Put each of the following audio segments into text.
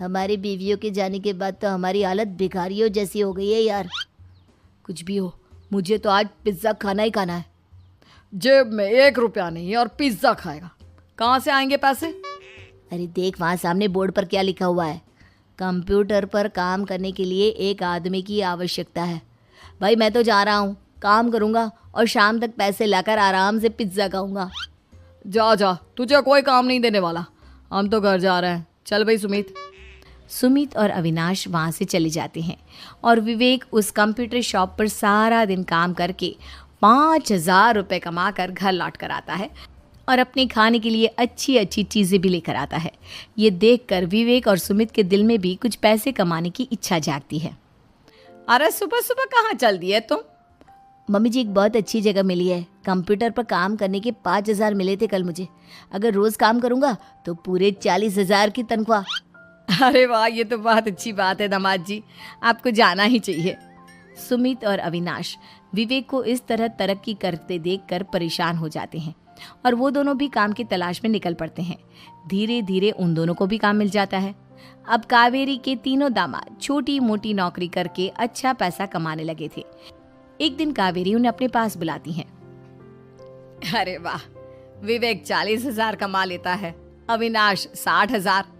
हमारी बीवियों के जाने के बाद तो हमारी हालत भिखारियों जैसी हो गई है यार। कुछ भी हो, मुझे तो आज पिज्ज़ा खाना ही खाना है। जेब में 1 रुपया नहीं और पिज्ज़ा खाएगा, कहाँ से आएंगे पैसे? अरे देख वहाँ सामने बोर्ड पर क्या लिखा हुआ है, कंप्यूटर पर काम करने के लिए एक आदमी की आवश्यकता है। भाई मैं तो जा रहा हूँ, काम करूँगा और शाम तक पैसे लाकर आराम से पिज्ज़ा खाऊंगा। जा जा, तुझे कोई काम नहीं देने वाला, हम तो घर जा रहे हैं। चल भाई सुमित। सुमित और अविनाश वहाँ से चले जाते हैं और विवेक उस कंप्यूटर शॉप पर सारा दिन काम करके 5,000 रुपये कमा कर घर लौट कर आता है और अपने खाने के लिए अच्छी अच्छी चीज़ें भी लेकर आता है। ये देखकर विवेक और सुमित के दिल में भी कुछ पैसे कमाने की इच्छा जागती है। अरे सुबह सुबह कहाँ चल दी है तुम? मम्मी जी एक बहुत अच्छी जगह मिली है, कंप्यूटर पर काम करने के 5,000 मिले थे कल मुझे। अगर रोज़ काम करूँगा तो पूरे 40,000 की तनख्वाह। अरे वाह, ये तो बहुत अच्छी बात है दामाद जी, आपको जाना ही चाहिए। सुमित और अविनाश विवेक को इस तरह तरक्की करते देखकर परेशान हो जाते हैं और वो दोनों भी काम की तलाश में निकल पड़ते हैं। धीरे धीरे उन दोनों को भी काम मिल जाता है। अब कावेरी के तीनों दामाद छोटी मोटी नौकरी करके अच्छा पैसा कमाने लगे थे। एक दिन कावेरी उन्हें अपने पास बुलाती है। अरे वाह, विवेक 40,000 कमा लेता है, अविनाश 60,000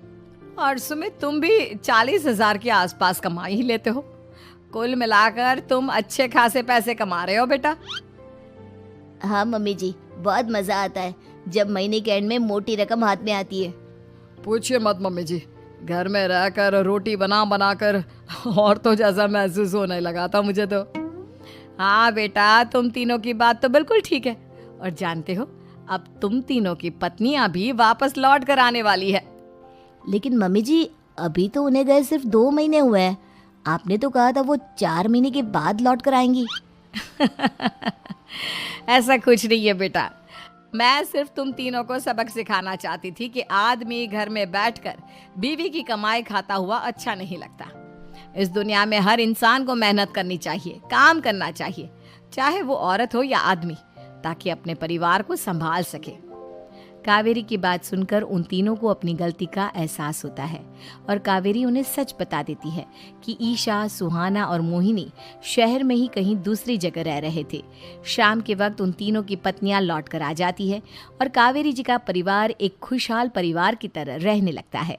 और सुमित तुम भी 40,000 के आसपास कमा ही लेते हो। कुल मिलाकर तुम अच्छे खासे पैसे कमा रहे हो बेटा। हाँ मम्मी जी, बहुत मज़ा आता है जब महीने के एंड में मोटी रकम हाथ में आती है। पूछिए मत मम्मी जी, घर में रहकर रोटी बना बना कर और तो जैसा महसूस होने लगा था मुझे तो। हाँ बेटा, तुम तीनों की बात तो बिल्कुल ठीक है। और जानते हो, अब तुम तीनों की पत्नियां भी वापस लौट कर आने वाली है। लेकिन मम्मी जी अभी तो उन्हें गए सिर्फ 2 महीने हुए हैं, आपने तो कहा था वो 4 महीने के बाद लौट कर आएंगी। ऐसा कुछ नहीं है बेटा, मैं सिर्फ तुम तीनों को सबक सिखाना चाहती थी कि आदमी घर में बैठकर बीवी की कमाई खाता हुआ अच्छा नहीं लगता। इस दुनिया में हर इंसान को मेहनत करनी चाहिए, काम करना चाहिए, चाहे वो औरत हो या आदमी, ताकि अपने परिवार को संभाल सके। कावेरी की बात सुनकर उन तीनों को अपनी गलती का एहसास होता है और कावेरी उन्हें सच बता देती है कि ईशा, सुहाना और मोहिनी शहर में ही कहीं दूसरी जगह रह रहे थे। शाम के वक्त उन तीनों की पत्नियां लौट कर आ जाती है और कावेरी जी का परिवार एक खुशहाल परिवार की तरह रहने लगता है।